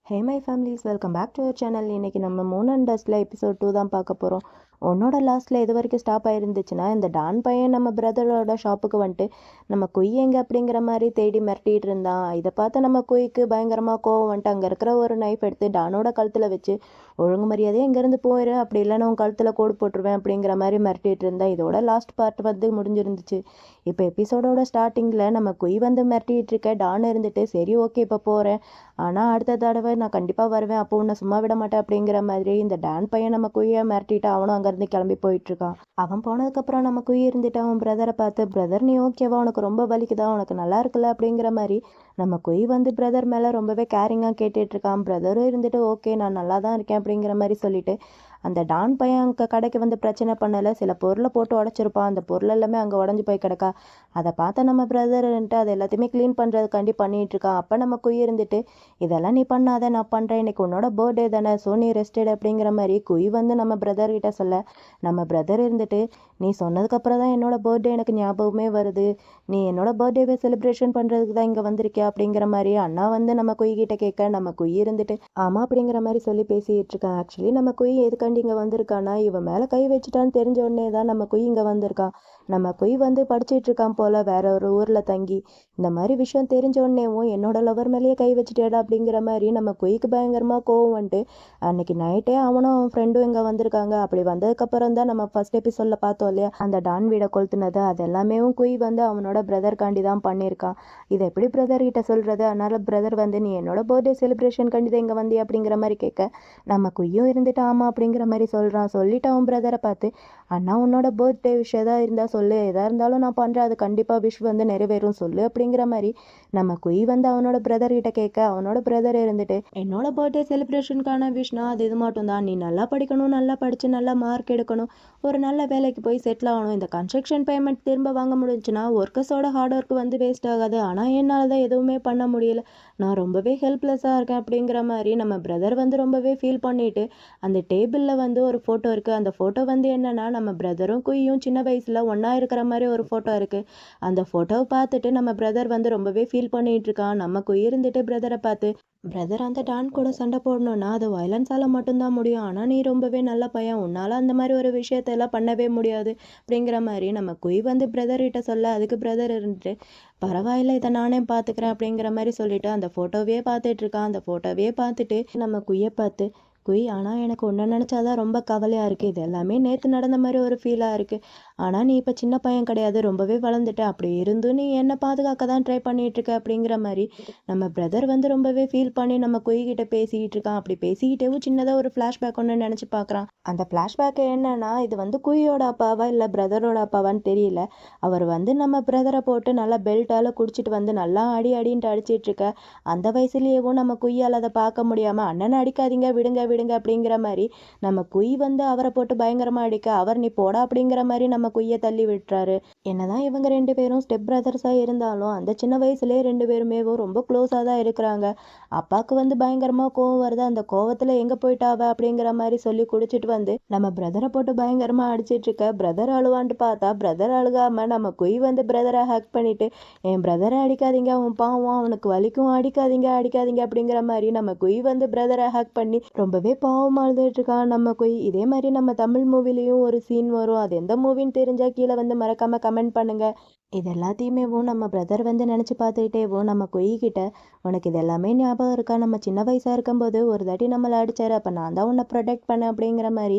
Hey my families, welcome back to our channel. இன்றைக்கி நம்ம Moon and டஸ்ட்டில் episode 2 தான் பார்க்க போகிறோம். உன்னோட லாஸ்ட்டில் எது வரைக்கும் ஸ்டாப் ஆகிருந்துச்சுன்னா, இந்த டான் பையன் நம்ம பிரதரோட ஷாப்புக்கு வந்துட்டு நம்ம குய் எங்கே அப்படிங்கிற மாதிரி தேடி மிரட்டிகிட்டு இருந்தான். இதை பார்த்து நம்ம குய்க்கு பயங்கரமாக கோவம் வந்துட்டு அங்கே இருக்கிற ஒரு நைஃப் எடுத்து டானோட கழுத்தில் வச்சு ஒழுங்கு மரியாதையே இங்கேருந்து போயிரு, அப்படி இல்லைன்னா உன் கழுத்தில் கோடு போட்டுருவேன் அப்படிங்கிற மாதிரி மிரட்டிகிட்டு இருந்தேன். இதோட லாஸ்ட் பார்ட் வந்து முடிஞ்சிருந்துச்சு. இப்போ எபிசோடோட ஸ்டார்டிங்கில் நம்ம குய் வந்து மிரட்டிகிட்டு இருக்க டான் இருந்துட்டு, சரி ஓகே இப்போ போகிறேன், ஆனால் அடுத்த தடவை நான் கண்டிப்பாக வருவேன், அப்போ உன்னை சும்மா விட மாட்டேன் அப்படிங்கிற மாதிரி இந்த டான் பையன் நம்ம குய்யை மிரட்டிட்டு அவனும் அங்கேருந்து கிளம்பி போயிட்டுருக்கான். அவன் போனதுக்கப்புறம் நம்ம குய் இருந்துட்டு அவன் பிரதரை பார்த்து, பிரதர் நீ ஓகேவா, உனக்கு ரொம்ப வலிக்குதா, உனக்கு நல்லா இருக்குல்ல அப்படிங்கிற மாதிரி நம்ம குய் வந்து பிரதர் மேலே ரொம்பவே கேரிங்காக கேட்டுட்ருக்கான். பிரதரும் இருந்துட்டு ஓகே நான் நல்லா தான் இருக்கேன் அப்படிங்கிற மாதிரி சொல்லிட்டு அந்த டான் பையன் அங்கே கடைக்கு வந்து பிரச்சனை பண்ணலை, சில பொருளை போட்டு உடச்சிருப்பான், அந்த பொருள் எல்லாமே அங்கே உடஞ்சி போய் கிடக்கா. அதை பார்த்த நம்ம பிரதர்ன்ட்டு அதை எல்லாத்தையுமே க்ளீன் பண்ணுறதுக்காண்டி பண்ணிகிட்ருக்கான். அப்போ நம்ம குய் இருந்துட்டு, இதெல்லாம் நீ பண்ணாத, நான் பண்ணுறேன், இன்னைக்கு உன்னோட பர்த்டே தானே, ஸோ நீ ரெஸ்டட் அப்படிங்கிற மாதிரி குய் வந்து நம்ம பிரதர்கிட்ட சொல்ல, நம்ம பிரதர் இருந்துட்டு, நீ சொன்னதுக்கப்புறம் தான் என்னோட பர்த்டே எனக்கு ஞாபகமே வருது, நீ என்னோட பர்த்டேவை செலிப்ரேஷன் பண்ணுறதுக்கு தான் இங்கே வந்திருக்கியா அப்படிங்கிற மாதிரி அண்ணா வந்து நம்ம குய்கிட்ட கேட்க, நம்ம குய் இருந்துட்டு ஆமாம் அப்படிங்கிற மாதிரி சொல்லி பேசிகிட்டு இருக்கேன். ஆக்சுவலி நம்ம குய் எதுக்காண்டி இங்கே வந்திருக்கானா, இவன் மேலே கை வச்சுட்டான்னு தெரிஞ்ச உடனே தான் நம்ம குய் இங்கே வந்திருக்கான். நம்ம குய் வந்து படிச்சுட்டு இருக்கான் போல் வேற ஒரு ஊரில் தங்கி. இந்த மாதிரி விஷயம் தெரிஞ்ச உடனேவும் என்னோட லவர் மேலேயே கை வச்சுட்டேடா அப்படிங்கிற மாதிரி நம்ம குய்க்கு பயங்கரமாக கோவம் வந்துட்டு அன்னைக்கு நைட்டே அவனும் அவன் ஃப்ரெண்டும் இங்கே வந்திருக்காங்க. அப்படி வந்ததுக்கப்புறம் தான் நம்ம ஃபர்ஸ்ட் எபிசோடில் பார்த்தோம் இல்லையா, அந்த டான் வீடை கொளுத்துனது, அது எல்லாமே குய் வந்து அவனோட பிரதர்காண்டி தான் பண்ணியிருக்கான். இதை எப்படி பிரதர் கிட்ட சொல்கிறது, அதனால் பிரதர் வந்து நீ என்னோட பர்த்டே செலிப்ரேஷன் கண்டி தான் இங்கே வந்தி அப்படிங்கிற மாதிரி கேட்க, நம்ம குய்யும் இருந்துட்டு ஆமாம் அப்படிங்கிற மாதிரி சொல்கிறான். சொல்லிட்டு அவன் பிரதரை பார்த்து, அண்ணா உன்னோட பர்த்டே விஷயம் எதாவது இருந்தால் சொல்லு, எதாக இருந்தாலும் நான் பண்ணுறேன், அது கண்டிப்பாக விஷ் வந்து நிறைவேறும் சொல்லு அப்படிங்கிற மாதிரி நம்ம குய் வந்து அவனோட பிரதர்கிட்ட கேட்க, அவனோட பிரதர் இருந்துட்டு என்னோட பர்த்டே செலிப்ரேஷனுக்கான விஷனா அது இது மட்டும் தான், நீ நல்லா படிக்கணும், நல்லா படித்து நல்லா மார்க் எடுக்கணும், ஒரு நல்ல வேலைக்கு போய் செட்டில் ஆகணும், இந்த கன்ஸ்ட்ரக்ஷன் பேமெண்ட் திரும்ப வாங்க முடிஞ்சுன்னா ஒர்க்கர்ஸோட ஹார்ட் ஒர்க் வந்து வேஸ்ட் ஆகாது, ஆனால் என்னால் தான் எதுவுமே பண்ண முடியல, நான் ரொம்பவே ஹெல்ப்லெஸ்ஸாக இருக்கேன் அப்படிங்கிற மாதிரி நம்ம பிரதர் வந்து ரொம்பவே ஃபீல் பண்ணிட்டு அந்த டேபிளில் வந்து ஒரு ஃபோட்டோ இருக்குது. அந்த ஃபோட்டோ வந்து என்னென்னா, நம்ம பிரதரும் குய்யும் சின்ன வயசில் ஒன்றா இருக்கிற மாதிரி ஒரு ஃபோட்டோ இருக்குது. அந்த ஃபோட்டோவை பார்த்துட்டு நம்ம பிரதர் வந்து ரொம்பவே ஃபீல் பண்ணிகிட்டு இருக்கான். நம்ம குய் இருந்துட்டு பிரதரை பார்த்து, பிரதர் அந்த டான் கூட சண்டை போடணுன்னா அது வயலன்ஸால் மட்டும்தான் முடியும், ஆனால் நீ ரொம்பவே நல்ல பையன், உன்னால் அந்த மாதிரி ஒரு விஷயத்தெல்லாம் பண்ணவே முடியாது அப்படிங்கிற மாதிரி நம்ம குய் வந்து பிரதர்கிட்ட சொல்ல, அதுக்கு பிரதர் இருந்துட்டு பரவாயில்ல இதை நானே பார்த்துக்கிறேன் அப்படிங்கிற மாதிரி சொல்லிட்டு அந்த ஃபோட்டோவே பார்த்துட்டு இருக்கான். அந்த ஃபோட்டோவே பார்த்துட்டு நம்ம குய்யை பார்த்து, குய் ஆனால் எனக்கு ஒன்று நினச்சாதான் ரொம்ப கவலையாக இருக்குது, இது எல்லாமே நேற்று நடந்த மாதிரி ஒரு ஃபீலாக இருக்குது, ஆனால் நீ இப்போ சின்ன பையன் கிடையாது, ரொம்பவே வளர்ந்துட்ட, அப்படி இருந்தும் நீ என்னை பாதுகாக்க தான் ட்ரை பண்ணிகிட்ருக்க அப்படிங்கிற மாதிரி நம்ம பிரதர் வந்து ரொம்பவே ஃபீல் பண்ணி நம்ம குய்கிட்ட பேசிக்கிட்டு இருக்கான். அப்படி பேசிக்கிட்டேவும் சின்னதாக ஒரு ஃப்ளாஷ்பேக் ஒன்று நினச்சி பார்க்குறான். அந்த ஃப்ளாஷ்பேக் என்னன்னா, இது வந்து குய்யோட அப்பாவா இல்லை பிரதரோட அப்பாவான்னு தெரியல, அவர் வந்து நம்ம பிரதரை போட்டு நல்லா பெல்ட்டால் குடிச்சிட்டு வந்து நல்லா அடி அடின்ட்டு அடிச்சிட்டு இருக்க, அந்த வயசுலேயேவும் நம்ம குய்யால் அதை பார்க்க முடியாமல் அண்ணனை அடிக்காதீங்க, விடுங்க விடுங்க அப்படிங்கிற மாதிரி நம்ம குய் வந்து அவரை போட்டு பயங்கரமாக அடிக்க, அவர் நீ போடா அப்படிங்கிற மாதிரி நம்ம குய்யை தள்ளி விட்டுறாரு. என்னதான் இவங்க ரெண்டு பேரும் ஸ்டெப் பிரதர்ஸாக இருந்தாலும் அந்த சின்ன வயசுலேயே ரெண்டு பேருமே ரொம்ப க்ளோஸாக தான் இருக்கிறாங்க. அப்பாவுக்கு வந்து பயங்கரமாக கோவம் வருது, அந்த கோவத்தில் எங்கே போயிட்டாவ அப்படிங்கிற மாதிரி சொல்லி குடிச்சிட்டு வந்து நம்ம பிரதரை போட்டு பயங்கரமாக அடிச்சிட்டு இருக்க, பிரதர் அழுவான்ட்டு பார்த்தா பிரதர் அழுகாமல் நம்ம குய் வந்து பிரதரை ஹேக் பண்ணிட்டு, என் பிரதரை அடிக்காதீங்க, அவன் பாவம், அவனுக்கு வலிக்கும், அடிக்காதீங்க அடிக்காதீங்க அப்படிங்கிற மாதிரி நம்ம குய் வந்து பிரதரை ஹேக் பண்ணி ரொம்பவே பாவமாக அழுதுட்டு இருக்கான் நம்ம குய். இதே மாதிரி நம்ம தமிழ் மூவிலையும் ஒரு சீன் வரும், அது எந்த மூவின்னு தெரிஞ்சால் கீழே வந்து மறக்காமல் கமெண்ட் பண்ணுங்கள். இது எல்லாத்தையுமே நம்ம பிரதர் வந்து நினச்சி பார்த்துக்கிட்டேவும் நம்ம குய்கிட்ட, உனக்கு இது எல்லாமே ஞாபகம் இருக்கா, நம்ம சின்ன வயசாக இருக்கும்போது ஒரு தாட்டி நம்மளை அடித்தார், அப்போ நான் தான் உன்னை ப்ரொடெக்ட் பண்ணேன் அப்படிங்கிற மாதிரி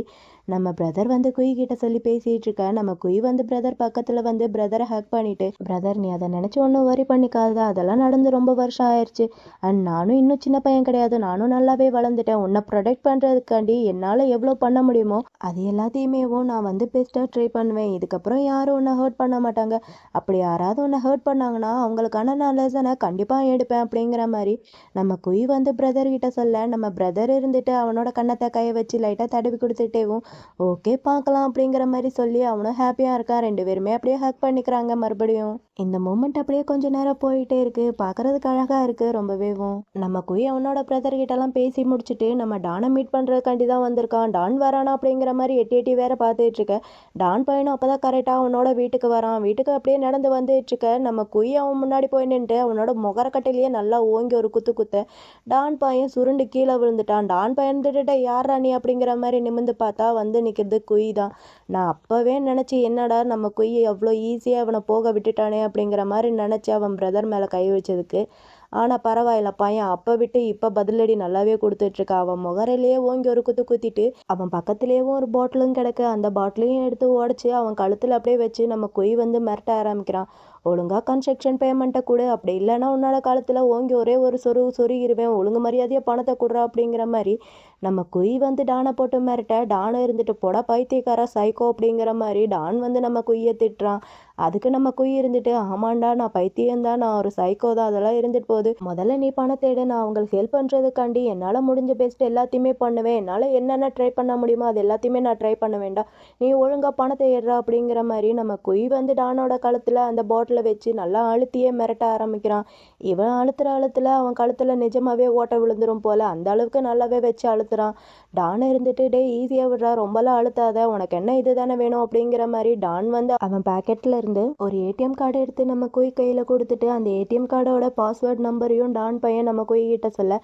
நம்ம பிரதர் வந்து குய்கிட்ட சொல்லி பேசிகிட்டு இருக்க, நம்ம குய் வந்து பிரதர் பக்கத்தில் வந்து பிரதரை ஹேக் பண்ணிவிட்டு, பிரதர் நீ அதை நினச்சி ஒன்றும் வரி பண்ணிக்காத, அதெல்லாம் நடந்து ரொம்ப வருஷம் ஆயிடுச்சு, அண்ட் நானும் இன்னும் சின்ன பையன் கிடையாது, நானும் நல்லாவே வளர்ந்துட்டேன், உன்னை ப்ரொடெக்ட் பண்ணுறதுக்காண்டி என்னால் எவ்வளோ பண்ண முடியுமோ அது எல்லாத்தையுமே நான் வந்து பெஸ்ட்டாக ட்ரை பண்ணுவேன், இதுக்கப்புறம் யாரும் உன்னை ஹர்ட் பண்ண மாட்டாங்க, அப்படி யாராவது ஒன்று ஹர்ட் பண்ணாங்கன்னா அவங்களுக்கான நான் லெசனை கண்டிப்பாக எடுப்பேன் அப்படிங்கிற மாதிரி நம்ம குய் வந்து பிரதர்கிட்ட சொல்ல, நம்ம பிரதர் இருந்துட்டு அவனோட கண்ணத்தை கையை வச்சு லைட்டாக தடவி கொடுத்துட்டேவும் ஓகே பார்க்கலாம் அப்படிங்கிற மாதிரி சொல்லி அவனும் ஹாப்பியாக இருக்கான். ரெண்டு பேருமே அப்படியே ஹக் பண்ணிக்கிறாங்க. மறுபடியும் இந்த மூமெண்ட் அப்படியே கொஞ்சம் நேரம் போயிட்டே இருக்குது, பார்க்குறதுக்கு அழகாக இருக்குது ரொம்பவேவும். நம்ம குய் அவனோட பிரதர்கிட்டலாம் பேசி முடிச்சுட்டு நம்ம டானை மீட் பண்ணுறதுக்காண்டி தான் வந்திருக்கான். டான் வரானா அப்படிங்கிற மாதிரி எட்டி எட்டி வேற பார்த்துட்டு இருக்க, டான் பையனும் அப்போ தான் கரெக்டாக அவனோட வீட்டுக்கு வரான். வீட்டுக்கு அப்படியே நடந்து வந்துட்டு இருக்க நம்ம குய் அவன் முன்னாடி போய் நின்று அவனோட முகரக்கட்டையிலேயே நல்லா ஓங்கி ஒரு குத்து குத்த டான் பையன் சுருண்டு கீழே விழுந்துட்டான். டான் பையன் திட்டுட்ட யாரா நீ அப்படிங்கிற மாதிரி நிமிந்து பார்த்தா வந்து நிற்கிறது குய் தான். நான் அப்போவே நினச்சி என்னடா நம்ம குய் அவ்வளோ ஈஸியாக அவனை போக விட்டுட்டானே அப்படிங்கிற மாதிரி நினச்சி அவன் பிரதர் மேலே கை வச்சதுக்கு. ஆனால் பரவாயில்ல, பையன் அப்போ விட்டு இப்போ பதிலடி நல்லாவே கொடுத்துட்ருக்கா. அவன் முகரையிலேயே ஓங்கி ஒரு குத்து குத்திட்டு அவன் பக்கத்துலேயும் ஒரு பாட்டிலும் கிடக்கு. அந்த பாட்டிலையும் எடுத்து உடச்சி அவன் கழுத்தில் அப்படியே வச்சு நம்ம குய் வந்து மிரட்ட ஆரம்பிக்கிறான். ஒழுங்காக கன்ஸ்ட்ரக்ஷன் பேமெண்ட்டை கொடு, அப்படி இல்லைன்னா உன்னோட காலத்தில் ஓங்கி ஒரே ஒரு சொருகிருவேன், ஒழுங்கு மரியாதையாக பணத்தை கொடுறா அப்படிங்கிற மாதிரி நம்ம குய் வந்து டானை போட்டு மிரட்ட டானை இருந்துட்டு போடா பைத்தியக்காரா சைக்கோ அப்படிங்கிற மாதிரி டான் வந்து நம்ம குய்யை திட்டுறான். அதுக்கு நம்ம குய் இருந்துட்டு ஆமாண்டா நான் பைத்தியம்தான், நான் ஒரு சைக்கோ தான், அதெல்லாம் இருந்துட்டு போகுது, முதல்ல நீ பணத்தை எடு, நான் அவங்களுக்கு ஹெல்ப் பண்ணுறதுக்காண்டி என்னால் முடிஞ்ச பெஸ்ட் எல்லாத்தையுமே பண்ணுவேன், என்னால் என்னென்ன ட்ரை பண்ண முடியுமோ அது எல்லாத்தையுமே நான் ட்ரை பண்ண வேண்டாம், நீ ஒழுங்காக பணத்தை எடுறா அப்படிங்கிற மாதிரி நம்ம குய் வந்து டானோட கழுத்தில் அந்த பாட்டிலை வச்சு நல்லா அழுத்தியே மிரட்ட ஆரம்பிக்கிறான். இவன் அழுத்துல அவன் கழுத்தில் நிஜமாவே ஓட்ட விழுந்துரும் போல அந்த அளவுக்கு நல்லாவே வச்சு அழுத்துறான். டான் இருந்துட்டு டே ஈஸியாக விடுறா, ரொம்பலாம் அழுத்தாத, உனக்கு என்ன இது தானே வேணும் அப்படிங்கிற மாதிரி டான் வந்து அவன் பேக்கெட்டில் இருந்து ஒரு ஏடிஎம் கார்டு எடுத்து நம்ம குய் கையில் கொடுத்துட்டு அந்த ஏடிஎம் கார்டோட பாஸ்வேர்ட் நம்பரையும் டான் பையன் நம்ம குய் கிட்ட சொல்ல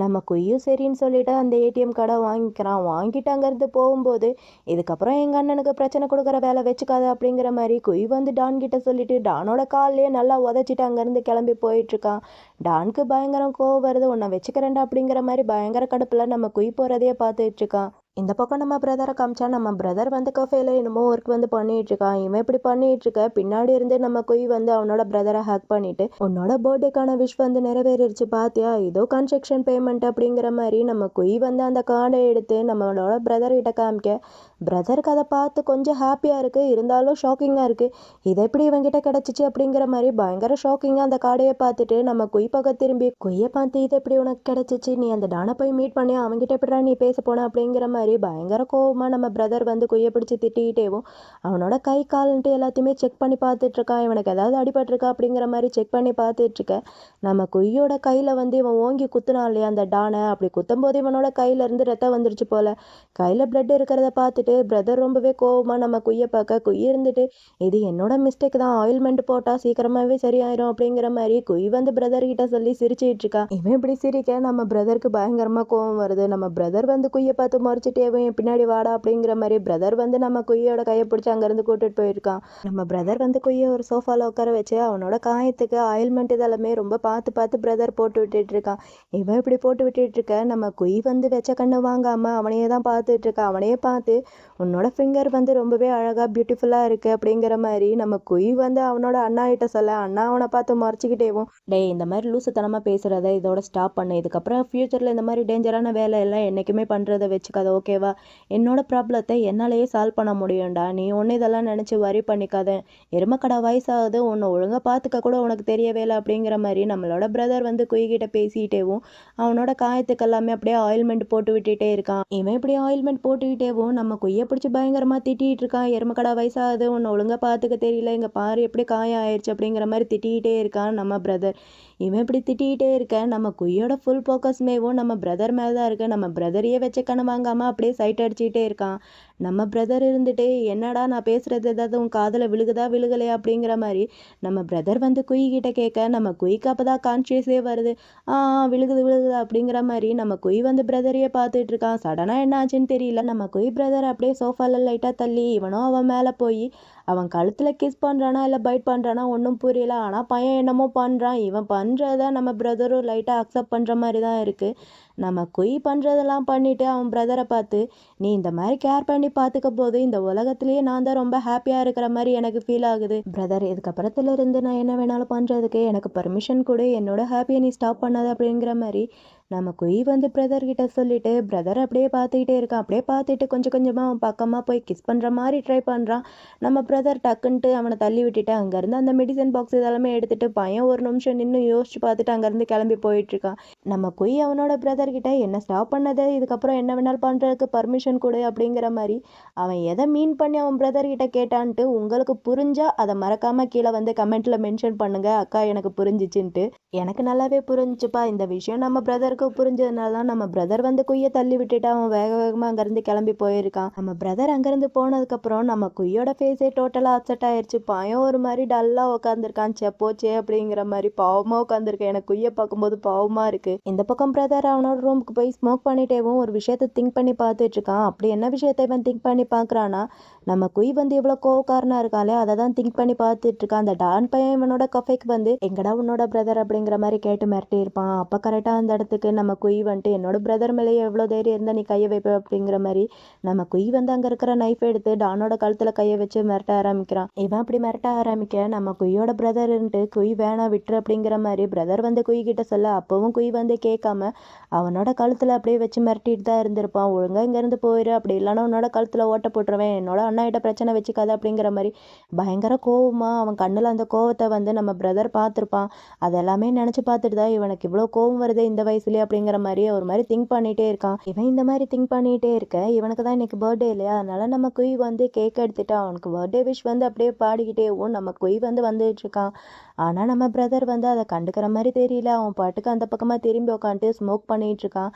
நம்ம குய்யும் சரின்னு சொல்லிட்டு அந்த ஏடிஎம் கார்டை வாங்கிக்கிறான். வாங்கிட்டு அங்கேருந்து போகும்போது இதுக்கப்புறம் எங்கள் அண்ணனுக்கு பிரச்சனை கொடுக்குற வேலை வச்சுக்காத அப்படிங்கிற மாதிரி குய் வந்து டான் கிட்ட சொல்லிட்டு டானோட கால்லையே நல்லா உதச்சிட்டு அங்கேருந்து கிளம்பி போயிட்டுருக்கான். டானுக்கு பயங்கரம் கோவம் வருது, உன்னை வச்சுக்கிறேன்டா அப்படிங்கிற மாதிரி பயங்கர கடுப்பில் நம்ம குய் போகிறதையே பார்த்துட்டு இருக்கான். இந்த பக்கம் நம்ம பிரதரை காமிச்சா நம்ம பிரதர் வந்து கஃபேல என்னமோ ஒர்க் வந்து பண்ணிட்டு இருக்கான். இவன் இப்படி பண்ணிட்டு இருக்க பின்னாடி இருந்து நம்ம குய் வந்து அவனோட பிரதரை ஹேக் பண்ணிட்டு உன்னோட பர்த்டேக்கான விஷ் வந்து நிறைவேறிடுச்சு பாத்தியா, இதோ கன்ஸ்ட்ரக்ஷன் பேமெண்ட் அப்படிங்கிற மாதிரி நம்ம குய் வந்து அந்த கார்டை எடுத்து நம்மளோட பிரதர் கிட்ட காமிக்க பிரதருக்கு அதை பார்த்து கொஞ்சம் ஹாப்பியாக இருக்குது, இருந்தாலும் ஷாக்கிங்காக இருக்குது, இதை எப்படி இவங்கிட்ட கிடச்சிச்சு அப்படிங்கிற மாதிரி பயங்கர ஷாக்கிங்காக அந்த காடையை பார்த்துட்டு நம்ம குய் பக்கம் திரும்பி குய்யை பார்த்து இது எப்படி உனக்கு கிடச்சிச்சு, நீ அந்த டானை போய் மீட் பண்ணி அவங்ககிட்ட எப்படா நீ பேச போன அப்படிங்கிற மாதிரி பயங்கர கோவமாக நம்ம பிரதர் வந்து குய்யை பிடிச்சி திட்டிகிட்டேவும் அவனோட கை கால்ன்ட்டு எல்லாத்தையுமே செக் பண்ணி பார்த்துட்டு இருக்கான். இவனுக்கு ஏதாவது அடிபட்டிருக்கா அப்படிங்கிற மாதிரி செக் பண்ணி பார்த்துட்டு இருக்க நம்ம குய்யோட கையில் வந்து இவன் ஓங்கி குத்துனான் இல்லையா அந்த டானை, அப்படி குத்தும் போது இவனோட கையிலேருந்து ரத்தம் வந்துருச்சு போல. கையில் பிளட் இருக்கிறத பார்த்துட்டு பிரதர் ரொம்பவே கோவமாக நம்ம குய்யை பார்க்க குய் இருந்துட்டு இது என்னோட மிஸ்டேக் தான், ஆயில்மெண்ட் போட்டால் சீக்கிரமாகவே சரியாயிரும் அப்படிங்கிற மாதிரி குய் வந்து பிரதர் கிட்ட சொல்லி சிரிச்சிட்டு இருக்கா. இவன் இப்படி சிரிக்க நம்ம பிரதருக்கு பயங்கரமாக கோவம் வருது. நம்ம பிரதர் வந்து குய்யை பார்த்து முறைச்சிட்டே பின்னாடி வாடா அப்படிங்கிற மாதிரி பிரதர் வந்து நம்ம குய்யோட கையை பிடிச்சி அங்கேருந்து கூட்டிட்டு போயிருக்கான். நம்ம பிரதர் வந்து குய்யை ஒரு சோஃபாவில் உட்கார வச்சு அவனோட காயத்துக்கு ஆயில்மெண்ட் இதெல்லாமே ரொம்ப பார்த்து பார்த்து பிரதர் போட்டு விட்டுட்டு இருக்கான். இவன் இப்படி போட்டு விட்டுட்டு இருக்க நம்ம குய் வந்து வச்ச கண்ணு வாங்காம அவனையே தான் பார்த்துட்டு இருக்கான். அவனையே பார்த்து உன்னோட ஃபிங்கர் வந்து ரொம்பவே அழகாக பியூட்டிஃபுல்லாக இருக்குது அப்படிங்கிற மாதிரி நம்ம குய் வந்து அவனோட அண்ணா கிட்ட சொல்ல அண்ணா அவனை பார்த்து மறைச்சிக்கிட்டேவும் டேய் இந்த மாதிரி லூசுத்தனமாக பேசுகிறத இதோட ஸ்டாப் பண்ணு, இதுக்கப்புறம் ஃப்யூச்சரில் இந்த மாதிரி டேஞ்சரான வேலை எல்லாம் என்றைக்குமே பண்ணுறதை வச்சுக்காத ஓகேவா, என்னோட ப்ராப்ளத்தை என்னாலேயே சால்வ் பண்ண முடியும்டா, நீ ஒன்று இதெல்லாம் நினச்சி வரி பண்ணிக்காத, எருமக்கடை வயசாகுது, உன்னை ஒழுங்காக பார்த்துக்க கூட உனக்கு தெரியவே இல்லை அப்படிங்கிற மாதிரி நம்மளோட பிரதர் வந்து குய்கிட்ட பேசிக்கிட்டேவும் அவனோட காயத்துக்கு எல்லாமே அப்படியே ஆயில்மெண்ட் போட்டு விட்டுட்டே இருக்கான். இவன் இப்படி ஆயில்மெண்ட் போட்டுக்கிட்டேவும் நம்ம குய்யை பிடிச்சி பயங்கரமாக திட்டிகிட்டு இருக்கான். எருமக்கடா வயசாகுது, உன்னை ஒழுங்காக பார்த்துக்க தெரியல, இங்கே பாரு எப்படி காயம் ஆயிடுச்சு அப்படிங்கிற மாதிரி திட்டிகிட்டே இருக்கான் நம்ம பிரதர். இவன் இப்படி திட்டிகிட்டே இருக்க நம்ம குய்யோட ஃபுல் ஃபோக்கஸ்மேவும் நம்ம பிரதர் மேலே தான் இருக்கு. நம்ம பிரதரையே வச்ச கண்ணு வாங்காமல் அப்படியே சைட் அடிச்சுக்கிட்டே இருக்கான். நம்ம பிரதர் இருந்துட்டு என்னடா நான் பேசுகிறது ஏதாவது உன் காதில் விழுகுதா விழுகலையா அப்படிங்கிற மாதிரி நம்ம பிரதர் வந்து குய்கிட்ட கேட்க நம்ம குய்க்கு அப்போ தான் கான்ஷியஸே வருது. விழுகுது விழுகுது அப்படிங்கிற மாதிரி நம்ம குய் வந்து பிரதரையே பார்த்துட்டு இருக்கான். சடனாக என்ன ஆச்சுன்னு தெரியல, நம்ம குய் பிரதர் அப்படியே சோஃபால லைட்டாக தள்ளி இவனும் அவன் மேலே போய் அவன் கழுத்தில் கிஸ் பண்ணுறானா இல்லை பைட் பண்ணுறானா ஒன்றும் புரியல. ஆனால் பையன் என்னமோ பண்ணுறான். இவன் பண்ணுறத நம்ம பிரதரும் லைட்டாக அக்செப்ட் பண்ணுற மாதிரி தான் இருக்குது. நம்ம குய் பண்ணுறதெல்லாம் பண்ணிவிட்டு அவன் பிரதரை பார்த்து நீ இந்த மாதிரி கேர் பண்ணி பார்த்துக்க போது இந்த உலகத்துலேயே நான் தான் ரொம்ப ஹாப்பியாக இருக்கிற மாதிரி எனக்கு ஃபீல் ஆகுது பிரதர், இதுக்கப்புறத்துல இருந்து நான் என்ன வேணாலும் பண்ணுறதுக்கு எனக்கு பர்மிஷன் கொடு, என்னோட ஹாப்பியை நீ ஸ்டாப் பண்ணாத அப்படிங்கிற மாதிரி நம்ம குய் வந்து பிரதர்கிட்ட சொல்லிட்டு பிரதர் அப்படியே பார்த்துக்கிட்டே இருக்கான். அப்படியே பார்த்துட்டு கொஞ்சம் கொஞ்சமாக அவன் பக்கமாக போய் கிஸ் பண்ணுற மாதிரி ட்ரை பண்ணுறான். நம்ம பிரதர் டக்குன்ட்டு அவனை தள்ளி விட்டுட்டு அங்கேருந்து அந்த மெடிசன் பாக்ஸ் இதெல்லாமே எடுத்துகிட்டு பையன் ஒரு நிமிஷம் நின்று யோசிச்சு பார்த்துட்டு அங்கேருந்து கிளம்பி போயிட்டுருக்கான். நம்ம குய் அவனோட பிரதர்கிட்ட என்ன ஸ்டாப் பண்ணது, இதுக்கப்புறம் என்ன வேணாலும் பண்ணுறதுக்கு பர்மிஷன் கொடு அப்படிங்கிற மாதிரி அவன் எதை மீன் பண்ணி அவன் பிரதர்கிட்ட கேட்டான்ட்டு உங்களுக்கு புரிஞ்சா அதை மறக்காமல் கீழே வந்து கமெண்ட்டில் மென்ஷன் பண்ணுங்கள் அக்கா எனக்கு புரிஞ்சிச்சுன்ட்டு. எனக்கு நல்லாவே புரிஞ்சுப்பா இந்த விஷயம் நம்ம பிரதர் பிரதருக்கு புரிஞ்சதுனால தான் நம்ம பிரதர் வந்து குய்யை தள்ளி விட்டுட்டு அவன் வேக வேகமாக அங்கேருந்து கிளம்பி போயிருக்கான். நம்ம பிரதர் அங்கேருந்து போனதுக்கப்புறம் நம்ம குய்யோட ஃபேஸே டோட்டலாக அப்செட் ஆயிடுச்சு. பையன் ஒரு மாதிரி டல்லாக உட்காந்துருக்கான். போச்சே அப்படிங்கிற மாதிரி பாவமாக உட்காந்துருக்கேன். எனக்கு குய்யை பார்க்கும்போது பாவமாக இருக்குது. இந்த பக்கம் பிரதர் அவனோட ரூமுக்கு போய் ஸ்மோக் பண்ணிட்டேவும் ஒரு விஷயத்தை திங்க் பண்ணி பார்த்துட்டு இருக்கான். அப்படி என்ன விஷயத்தை இவன் திங்க் பண்ணி பார்க்குறான்னா, நம்ம குய் வந்து இவ்வளோ கோவக்காரனாக இருக்காளே அதை தான் திங்க் பண்ணி பார்த்துட்டு இருக்கான். அந்த டான் பையன் இவனோட கஃபேக்கு வந்து எங்கடா உன்னோட பிரதர் அப்படிங்கிற மாதிரி கேட்டு மிரட்டி இருப்பான். அப்போ கரெக்டாக அந்த இடத்துக்கு நம்ம குய் வந்துட்டு என்னோட பிரதர் மேலேயே எவ்வளோ தைரியம் இருந்தால் நீ கையை வைப்ப அப்படிங்கிற மாதிரி நம்ம குய் வந்து அங்கே இருக்கிற நைஃப் எடுத்து டானோட கழுத்தில் கையை வச்சு மிரட்ட ஆரம்பிக்கிறான். இவன் அப்படி மிரட்ட ஆரம்பிக்க நம்ம குய்யோட பிரதர்ன்ட்டு குய் வேணா விட்டுரு அப்படிங்கிற மாதிரி பிரதர் வந்து குய் கிட்ட சொல்ல அப்பவும் குய் வந்து கேட்காம அவனோட கழுத்தில் அப்படியே வச்சு மிரட்டிட்டு தான் இருந்திருப்பான். ஒழுங்கா இங்கேருந்து போயிரு, அப்படி இல்லைன்னா உன்னோட கழுத்தில் ஓட்ட போட்டுருவேன், என்னோட அண்ணாகிட்ட பிரச்சனை வச்சுக்காது அப்படிங்கிற மாதிரி பயங்கர கோவமா அவன் கண்ணில் அந்த கோவத்தை வந்து நம்ம பிரதர் பார்த்துருப்பான். அதெல்லாமே நினச்சி பார்த்துட்டு தான் இவனுக்கு இவ்வளோ கோவம் வருது இந்த வயசுலேயே அப்படிங்கிற மாதிரி ஒரு மாதிரி திங்க் பண்ணிகிட்டே இருக்கான். இவன் இந்த மாதிரி திங்க் பண்ணிகிட்டே இருக்க இவனுக்கு தான் இன்னைக்கு பர்த்டே இல்லையா, அதனால நம்ம குய் வந்து கேக் எடுத்துட்டு அவனுக்கு பர்த்டே விஷ் வந்து அப்படியே பாடிக்கிட்டேவும் நம்ம குய் வந்து வந்துட்டு இருக்கான். ஆனால் நம்ம பிரதர் வந்து அதை கண்டுக்கிற மாதிரி தெரியல. அவன் பாட்டுக்கு அந்த பக்கமாக திரும்பி உட்காந்துட்டு ஸ்மோக் பண்ணிட்டு இருக்கான்.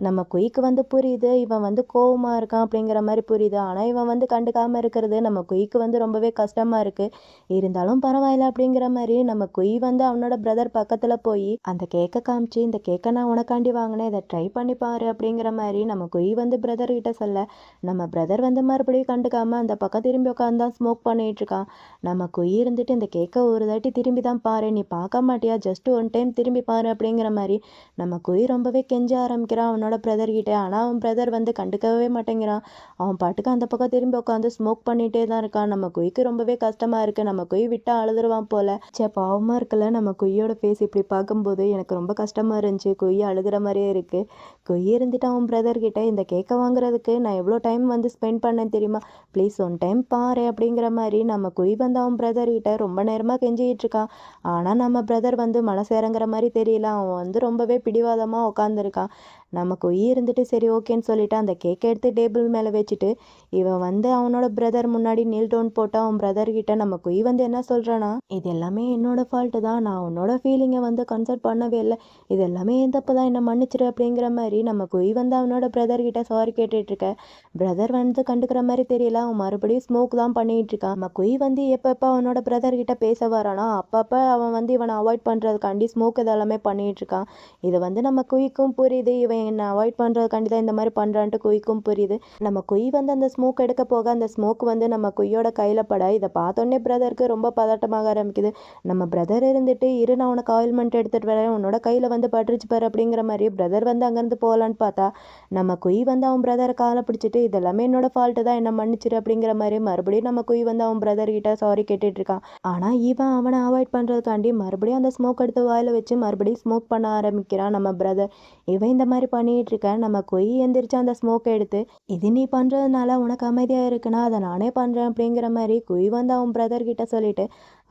நம்ம குயிக்கு வந்து புரியுது இவன் வந்து கோவமாக இருக்கான் அப்படிங்கிற மாதிரி புரியுது. ஆனால் இவன் வந்து கண்டுக்காமல் இருக்கிறது நம்ம குயிக்கு வந்து ரொம்பவே கஷ்டமாக இருக்குது. இருந்தாலும் பரவாயில்ல அப்படிங்கிற மாதிரி நம்ம குய் வந்து அவனோட பிரதர் பக்கத்தில் போய் அந்த கேக்கை காமிச்சு இந்த கேக்கை நான் உனக்காண்டி வாங்கினேன், இதை ட்ரை பண்ணி பாரு அப்படிங்கிற மாதிரி நம்ம குய் வந்து பிரதர் கிட்ட சொல்ல நம்ம பிரதர் வந்து மறுபடியும் கண்டுக்காமல் அந்த பக்கம் திரும்பி உட்காந்து தான் ஸ்மோக் பண்ணிட்டு இருக்கான். நம்ம குய் இருந்துட்டு இந்த கேக்கை ஒரு தாட்டி திரும்பி தான் பாரு, நீ பார்க்க மாட்டியா, ஜஸ்ட் ஒன் டைம் திரும்பி பாரு அப்படிங்கிற மாதிரி நம்ம குய் ரொம்பவே கெஞ்ச ஆரம்பிக்கிறான் அவனோட பிரதர் கிட்ட. ஆனால் அவன் பிரதர் வந்து கண்டுக்கவே மாட்டேங்கிறான். அவன் பாட்டுக்கு அந்த பக்கம் திரும்பி உட்காந்து ஸ்மோக் பண்ணிட்டே தான் இருக்கான். நம்ம குய்க்கு ரொம்பவே கஷ்டமா இருக்கு. நம்ம குய் விட்டா அழுதுருவான் போல. பாவமா இருக்குல்ல. நம்ம குய்யோட ஃபேஸ் இப்படி பார்க்கும்போது எனக்கு ரொம்ப கஷ்டமா இருந்துச்சு. குய் அழுகிற மாதிரியே இருக்கு. குய் இருந்துட்டு அவன் பிரதர் கிட்ட இந்த கேக்கை வாங்குறதுக்கு நான் எவ்வளோ டைம் வந்து ஸ்பெண்ட் பண்ணேன் தெரியுமா, ப்ளீஸ் ஒன் டைம் பாரு அப்படிங்கிற மாதிரி நம்ம குய் வந்து அவன் பிரதர் கிட்ட ரொம்ப நேரமாக கெஞ்சிக்கிட்டு இருக்கான். ஆனால் நம்ம பிரதர் வந்து மனசு இறங்குற மாதிரி தெரியல. அவன் வந்து ரொம்பவே பிடிவாதமாக உட்காந்துருக்கான். நம்ம குய் இருந்துட்டு சரி ஓகேன்னு சொல்லிட்டு அந்த கேக்கை எடுத்து டேபிள் மேலே வச்சுட்டு இவன் வந்து அவனோட பிரதர் முன்னாடி நீல் டவுன் போட்டு அவன் பிரதர் கிட்ட நம்ம குய் வந்து என்ன சொல்கிறானா, இது எல்லாமே என்னோட ஃபால்ட்டு தான், நான் உன்னோட ஃபீலிங்கை வந்து கன்சல்ட் பண்ணவே இல்லை, இது எல்லாமே என் தப்பு தான், என்னை மன்னிச்சிரு அப்படிங்கிற மாதிரி நம்ம குய் வந்து அவனோட பிரதர் கிட்ட சாரி கேட்டுட்டு இருக்க. பிரதர் வந்து கண்டுக்கிற மாதிரி தெரியல. அவன் மறுபடியும் ஸ்மோக் தான் பண்ணிட்டு இருக்கான். நம்ம குய் வந்து எப்பப்போ அவனோட பிரதர் கிட்ட பேச வரானோ அப்பப்போ அவன் வந்து இவனை அவாய்ட் பண்ணுறதுக்காண்டி ஸ்மோக் இதெல்லாமே பண்ணிட்டு இருக்கான். இது வந்து நம்ம குய்க்கும் புரியுது, இவன் என்னை அவாய்ட் பண்ணுறதுக்காண்டி தான் இந்த மாதிரி பண்ணுறான்ட்டு குய்க்கும் புரியுது. நம்ம குய் வந்து அந்த ஸ்மோக் எடுக்க போக அந்த ஸ்மோக் வந்து நம்ம குய்யோட கையில் பட இதை பார்த்தோன்னே பிரதருக்கு ரொம்ப பதட்டமாக ஆரம்பிக்குது. நம்ம பிரதர் இருந்துட்டு இரு நான் உனக்கு ஆயில்மெண்ட் எடுத்துகிட்டு வரேன், உன்னோட கையில் வந்து பட்டுருச்சு பாரு அப்படிங்கிற மாதிரி பிரதர் வந்து அங்கேருந்து போகலான்னு பார்த்தா நம்ம குய் வந்து அவன் பிரதரை காலை பிடிச்சிட்டு இதெல்லாமே என்னோட ஃபால்ட்டு தான், என்ன மன்னிச்சிரு அப்படிங்கிற மாதிரி மறுபடியும் நம்ம குய் வந்து அவன் பிரதர் கிட்ட சாரி கேட்டுட்டு இருக்கான். ஆனால் இவன் அவனை அவாய்ட் பண்ணுறதுக்காண்டி மறுபடியும் அந்த ஸ்மோக் எடுத்து வாயில் வச்சு மறுபடியும் ஸ்மோக் பண்ண ஆரம்பிக்கிறான் நம்ம பிரதர். இவன் இந்த மாதிரி பண்ணிட்டு இருக்க நம்ம குய் எந்திரிச்சு அந்த ஸ்மோக்கை எடுத்து இது நீ பண்ணுறதுனால உனக்கு அமைதியாக இருக்குன்னா அதை நானே பண்ணுறேன் அப்படிங்கிற மாதிரி குய் வந்து அவன் பிரதர் கிட்ட சொல்லிட்டு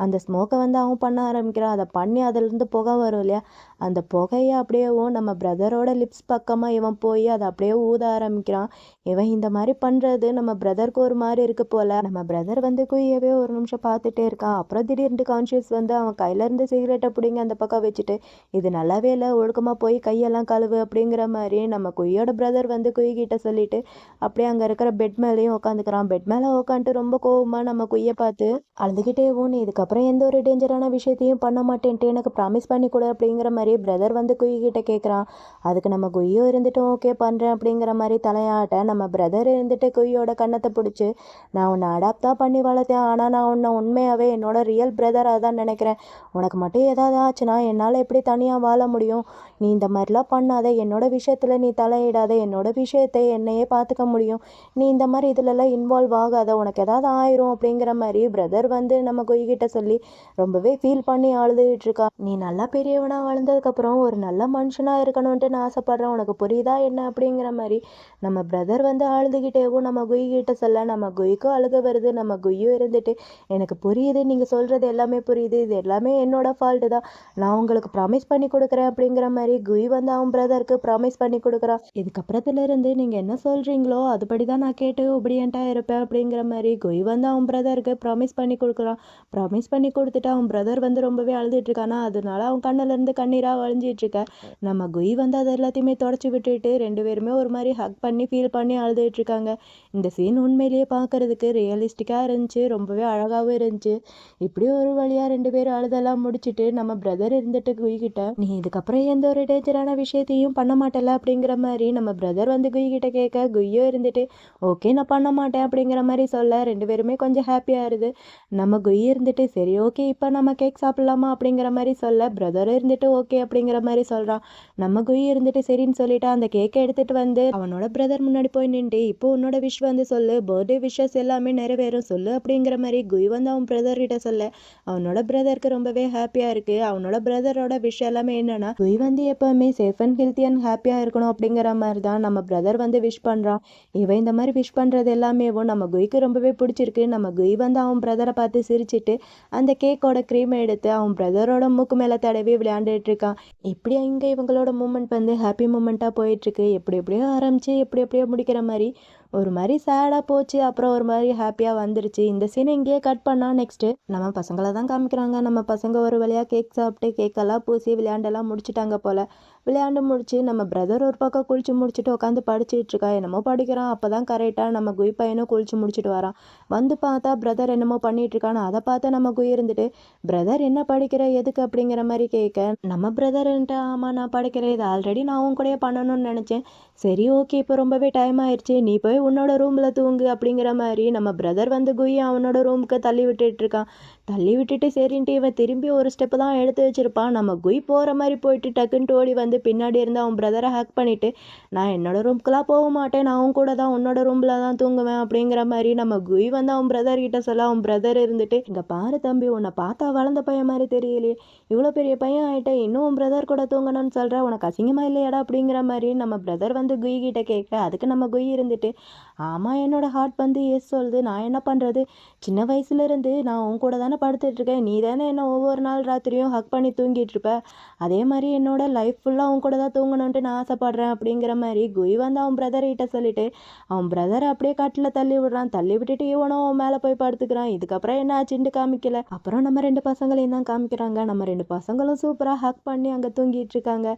அந்த ஸ்மோக்கை வந்து அவன் பண்ண ஆரம்பிக்கிறான். அதை பண்ணி அதுலேருந்து புகை வரும் இல்லையா, அந்த புகையை அப்படியேவும் நம்ம பிரதரோட லிப்ஸ் பக்கமாக இவன் போய் அதை அப்படியே ஊத ஆரம்பிக்கிறான். இவன் இந்த மாதிரி பண்ணுறது நம்ம பிரதருக்கு ஒரு மாதிரி இருக்கு போல். நம்ம பிரதர் வந்து குய்யவே ஒரு நிமிஷம் பார்த்துட்டே இருக்கான். அப்புறம் திடீர்னு கான்ஷியஸ் வந்து அவன் கையிலேருந்து சிகரெட்டை பிடிங்க அந்த பக்கம் வச்சுட்டு இது நல்லாவே இல்லை, ஒழுக்கமாக போய் கையெல்லாம் கழுவு அப்படிங்கிற மாதிரி நம்ம குய்யோட பிரதர் வந்து குய் கிட்ட சொல்லிட்டு அப்படியே அங்கே இருக்கிற பெட் மேலேயும் உட்காந்துக்கிறான். பெட் மேலே உட்காந்துட்டு ரொம்ப கோவமாக நம்ம குய்யை பார்த்து அழுதுகிட்டேவும் நீ இதுக்கப்புறம் எந்த ஒரு டேஞ்சரான விஷயத்தையும் பண்ண மாட்டேன்ட்டு எனக்கு ப்ராமிஸ் பண்ணி கொடு அப்படிங்கிற மாதிரி பிரதர் வந்து குய் கிட்ட கேட்குறான். அதுக்கு நம்ம குய்யோ இருந்துட்டு ஓகே பண்ணுறேன் அப்படிங்கிற மாதிரி தலையாட்ட நம்ம பிரதர் இருந்துட்டு குய்யோட கன்னத்தை பிடிச்சி நான் உன்னை அடாப்ட் தான் பண்ணி வளர்த்தேன், ஆனால் நான் உன்னை உண்மையாகவே என்னோட ரியல் பிரதராக தான் நினைக்கிறேன், உனக்கு மட்டும் ஏதாவது ஆச்சுன்னா என்னால் எப்படி தனியாக வாழ முடியும், நீ இந்த மாதிரிலாம் பண்ணாத, என்னோட விஷயத்தில் நீ தலையிடாத, என்னோட விஷயத்தை என்னையே பார்த்துக்க முடியும், நீ இந்த மாதிரி இதிலெல்லாம் இன்வால்வ் ஆகாத, உனக்கு ஏதாவது ஆயிரும் அப்படிங்கிற மாதிரி பிரதர் வந்து நம்ம குய்கிட்ட சொல்லி ரொம்பவே ஃபீல் பண்ணி அழுதுகிட்டு இருக்கா. நீ நல்லா பெரியவனாக வளர்ந்ததுக்கப்புறம் ஒரு நல்ல மனுஷனாக இருக்கணும்ன்ட்டு நான் ஆசைப்பட்றேன், உனக்கு புரியுதா என்ன அப்படிங்கிற மாதிரி நம்ம பிரதர் வந்து அழுதுகிட்டேவும் நம்ம குய்கிட்ட சொல்ல நம்ம குய்க்கும் அழுக வருது. நம்ம குய்யும் இருந்துட்டு எனக்கு புரியுது, நீங்கள் சொல்கிறது எல்லாமே புரியுது, இது எல்லாமே என்னோட ஃபால்ட்டு தான், நான் உங்களுக்கு ப்ராமிஸ் பண்ணி கொடுக்குறேன் அப்படிங்கிற மாதிரி குய் வந்து அவன் பிரதருக்கு ப்ராமிஸ் பண்ணி கொடுக்குறான். இதுக்கப்புறத்துலேருந்து நீங்கள் என்ன சொல்கிறீங்களோ அதுபடி தான் நான் கேட்டு ஒபீடியண்ட்டாக இருப்பேன் அப்படிங்கிற மாதிரி குய் வந்து அவன் பிரதருக்கு ப்ராமிஸ் பண்ணி கொடுக்குறான். ப்ராமிஸ் ப்ராமிஸ் பண்ணி கொடுத்துட்டு அவன் பிரதர் வந்து ரொம்பவே அழுதுட்டு இருக்கானா, அதனால அவன் கண்ணுல இருந்து கண்ணீரா வழிஞ்சிட்டு இருக்க. நம்ம குய் வந்து அது எல்லாத்தையுமே தொடச்சி விட்டுட்டு 2 பேருமே ஒரு மாதிரி ஹக் பண்ணி ஃபீல் பண்ணி அழுதுட்டு இருக்காங்க. இந்த சீன் உண்மையிலேயே பார்க்கறதுக்கு ரியலிஸ்டிக்காக இருந்துச்சு, ரொம்பவே அழகாகவும் இருந்துச்சு. இப்படி ஒரு வழியாக 2 பேரும் அழுதெல்லாம் முடிச்சுட்டு நம்ம பிரதர் இருந்துட்டு குய்கிட்ட, நீ இதுக்கப்புறம் எந்த ஒரு டேஞ்சரான விஷயத்தையும் பண்ண மாட்டல அப்படிங்கிற மாதிரி நம்ம பிரதர் வந்து குய்கிட்ட கேட்க, குய்யோ இருந்துட்டு ஓகே நான் பண்ண மாட்டேன் அப்படிங்கிற மாதிரி சொல்ல 2 பேருமே கொஞ்சம் ஹாப்பியாக இருது. நம்ம குய் இருந்துட்டு சரி ஓகே இப்போ நம்ம கேக் சாப்பிட்லாமா அப்படிங்கிற மாதிரி சொல்ல, பிரதரும் இருந்துட்டு ஓகே அப்படிங்கிற மாதிரி சொல்கிறான். நம்ம குய் இருந்துட்டு சரின்னு சொல்லிட்டு அந்த கேக்கை எடுத்துகிட்டு வந்து அவனோட பிரதர் முன்னாடி போய் நின்று, இப்போ உன்னோட விஷ் வந்து சொல்லு, பர்த்டே விஷஸ் எல்லாமே நிறைவேறும் சொல்லு அப்படிங்கிற மாதிரி குய் வந்து அவன் பிரதர்கிட்ட சொல்ல, அவனோட பிரதருக்கு ரொம்பவே ஹாப்பியாக இருக்குது. அவனோட பிரதரோட விஷ் எல்லாமே என்னன்னா, குய் வந்து எப்போவுமே சேஃப் அண்ட் ஹெல்த்தி அண்ட் ஹாப்பியாக இருக்கணும் அப்படிங்கிற மாதிரி தான் நம்ம பிரதர் வந்து விஷ் பண்ணுறான். இவன் இந்த மாதிரி விஷ் பண்ணுறது எல்லாமேவும் நம்ம குய்க்கு ரொம்பவே பிடிச்சிருக்கு. நம்ம குய் வந்து அவன் பிரதரை பார்த்து சிரிச்சிட்டு அந்த கேக்கோட க்ரீமை எடுத்து அவன் பிரதரோட மூக்கு மேலே தடவி விளையாண்டுட்டு இருக்கான். இப்படி இங்கே இவங்களோட மூமெண்ட் வந்து ஹாப்பி மூமெண்ட்டாக போயிட்டுருக்கு. எப்படி எப்படியோ ஆரம்பித்து எப்படி எப்படியோ முடிக்கிற மாதிரி ஒரு மாதிரி சேடாக போச்சு, அப்புறம் ஒரு மாதிரி ஹாப்பியாக வந்துருச்சு. இந்த சீனை இங்கேயே கட் பண்ணால் நெக்ஸ்ட்டு நம்ம பசங்களை தான் காமிக்கிறாங்க. நம்ம பசங்க ஒரு வழியாக கேக் சாப்பிட்டு கேக்கெல்லாம் பூசி விளையாண்டெல்லாம் முடிச்சுட்டாங்க போல். விளையாண்டு முடிச்சு நம்ம பிரதர் ஒரு பக்கம் குளிச்சு முடிச்சுட்டு உட்காந்து படிச்சுட்டு இருக்கா, என்னமோ படிக்கிறான். அப்போ தான் கரெக்டாக நம்ம குய் பையனும் குளிச்சு முடிச்சுட்டு வரான். வந்து பார்த்தா பிரதர் என்னமோ பண்ணிட்டு இருக்கான்னு அதை பார்த்து நம்ம குய் இருந்துட்டு, பிரதர் என்ன படிக்கிற எதுக்கு அப்படிங்கிற மாதிரி கேட்க, நம்ம பிரதர்ன்ட்டு ஆமாம் நான் படிக்கிறேன், இது ஆல்ரெடி நான் உன் கூடயே பண்ணணும்னு நினச்சேன், சரி ஓகே இப்போ ரொம்பவே டைம் ஆயிடுச்சு நீ போய் உன்னோட ரூமில் தூங்கு அப்படிங்கிற மாதிரி நம்ம பிரதர் வந்து குய் அவனோட ரூமுக்கு தள்ளி விட்டுட்டு இருக்கான். தள்ளி விட்டுட்டு சரின்ட்டு இவன் திரும்பி ஒரு ஸ்டெப்பு தான் எடுத்து வச்சிருப்பான். நம்ம குய் போகிற மாதிரி போயிட்டு டக்குன்ட்டு ஓடி வந்து பின்னாடி இருந்து அவன் பிரதரை ஹேக் பண்ணிவிட்டு, நான் என்னோட ரூம்க்குலாம் போக மாட்டேன், நான் அவன் கூட தான் உன்னோட ரூமில் தான் தூங்குவேன் அப்படிங்கிற மாதிரி நம்ம குய் வந்து அவன் பிரதர் கிட்ட சொல்ல, அவன் பிரதர் இருந்துட்டு, இங்கே பாரு தம்பி உன்னை பார்த்தா வளர்ந்த பையன் மாதிரி தெரியலையே, இவ்வளோ பெரிய பையன் ஆகிட்ட இன்னும் உன் பிரதர் கூட தூங்கணும்னு சொல்கிற, உனக்கு அசிங்கமா இல்லையாடா அப்படிங்கிற மாதிரி நம்ம பிரதர் வந்து குய் கிட்ட கேட்க, அதுக்கு நம்ம குய் இருந்துட்டு, ஆமாம் என்னோட ஹார்ட் வந்து எஸ் சொல்லுது, நான் என்ன பண்ணுறது, சின்ன வயசுலேருந்து நான் உன் கூட தானே படுத்துட்ருக்கேன், நீ தானே என்ன ஒவ்வொரு நாள் ராத்திரியும் ஹக் பண்ணி தூங்கிட்டு இருப்ப, அதே மாதிரி என்னோட லைஃப் ஃபுல்லாக உன் கூட தான் தூங்கணுன்ட்டு நான் ஆசைப்பட்றேன் அப்படிங்கிற மாதிரி குய் வந்து அவன் பிரதர்கிட்ட சொல்லிட்டு அவன் பிரதரை அப்படியே காட்டில் தள்ளி விடுறான். தள்ளி விட்டுட்டு இவனும் அவன் மேலே போய் படுத்துக்கிறான். இதுக்கப்புறம் என்ன ஆச்சுன்னு காமிக்கல. அப்புறம் நம்ம 2 பசங்களையும் தான் காமிக்கிறாங்க. நம்ம 2 பசங்களும் சூப்பராக ஹக் பண்ணி அங்கே தூங்கிட்டு இருக்காங்க.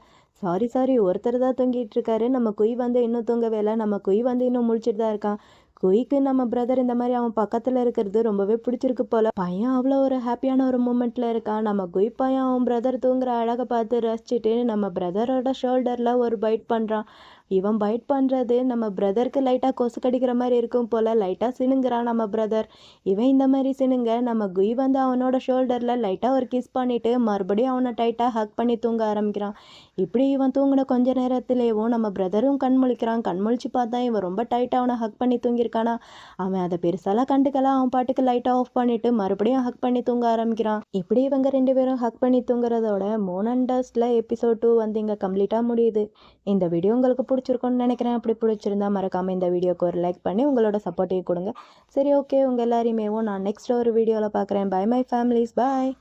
சாரி ஒருத்தர் தான் தூங்கிட்டு இருக்காரு. நம்ம குய் வந்து இன்னும் தூங்கவே இல்லை. நம்ம குய் வந்து இன்னும் முழிச்சிட்டு தான் இருக்கான். குயிக்கு நம்ம பிரதர் இந்த மாதிரி அவன் பக்கத்தில் இருக்கிறது ரொம்பவே பிடிச்சிருக்கு போல. பையன் அவ்வளோ ஒரு ஹாப்பியான ஒரு மூமெண்ட்டில் இருக்கான். நம்ம குய் பையன் அவன் பிரதர் தூங்குற அழகை பார்த்து ரசிச்சுட்டு நம்ம பிரதரோட ஷோல்டரில் ஒரு பைட் பண்ணுறான். இவன் பைட் பண்ணுறது நம்ம பிரதருக்கு லைட்டாக கொசு கடிக்கிற மாதிரி இருக்கும் போல். லைட்டாக சினுங்கிறான் நம்ம பிரதர். இவன் இந்த மாதிரி சினுங்க நம்ம குய் வந்து அவனோட ஷோல்டரில் லைட்டாக ஒரு கிஸ் பண்ணிவிட்டு மறுபடியும் அவனை டைட்டாக ஹக் பண்ணி தூங்க ஆரம்பிக்கிறான். இப்படி இவன் தூங்கின கொஞ்ச நேரத்துலேயும் நம்ம பிரதரும் கண் முழிக்கிறான். கண் முழிச்சு பார்த்தா இவன் ரொம்ப டைட்டாக அவனை ஹக் பண்ணி தூங்கியிருக்கானா. அவன் அதை பெருசாலாம் கண்டுக்கலாம். அவன் பாட்டுக்கு லைட்டாக ஆஃப் பண்ணிவிட்டு மறுபடியும் ஹக் பண்ணி தூங்க ஆரம்பிக்கிறான். இப்படி இவங்க 2 பேரும் ஹக் பண்ணி தூங்குறதோட மூன் அண்ட் டஸ்டில் எபிசோட் 2 வந்து இங்கே கம்ப்ளீட்டாக முடியுது. இந்த வீடியோ உங்களுக்கு பிடிச்சிருக்கும்னு நினைக்கிறேன். அப்படி பிடிச்சிருந்தா மறக்காமல் இந்த வீடியோக்கு ஒரு லைக் பண்ணி உங்களோட சப்போர்ட்டையும் கொடுங்க. சரி ஓகே, உங்கள் எல்லாரையுமே நான் நெக்ஸ்ட் ஒரு வீடியோவில் பார்க்குறேன். Bye my families, bye.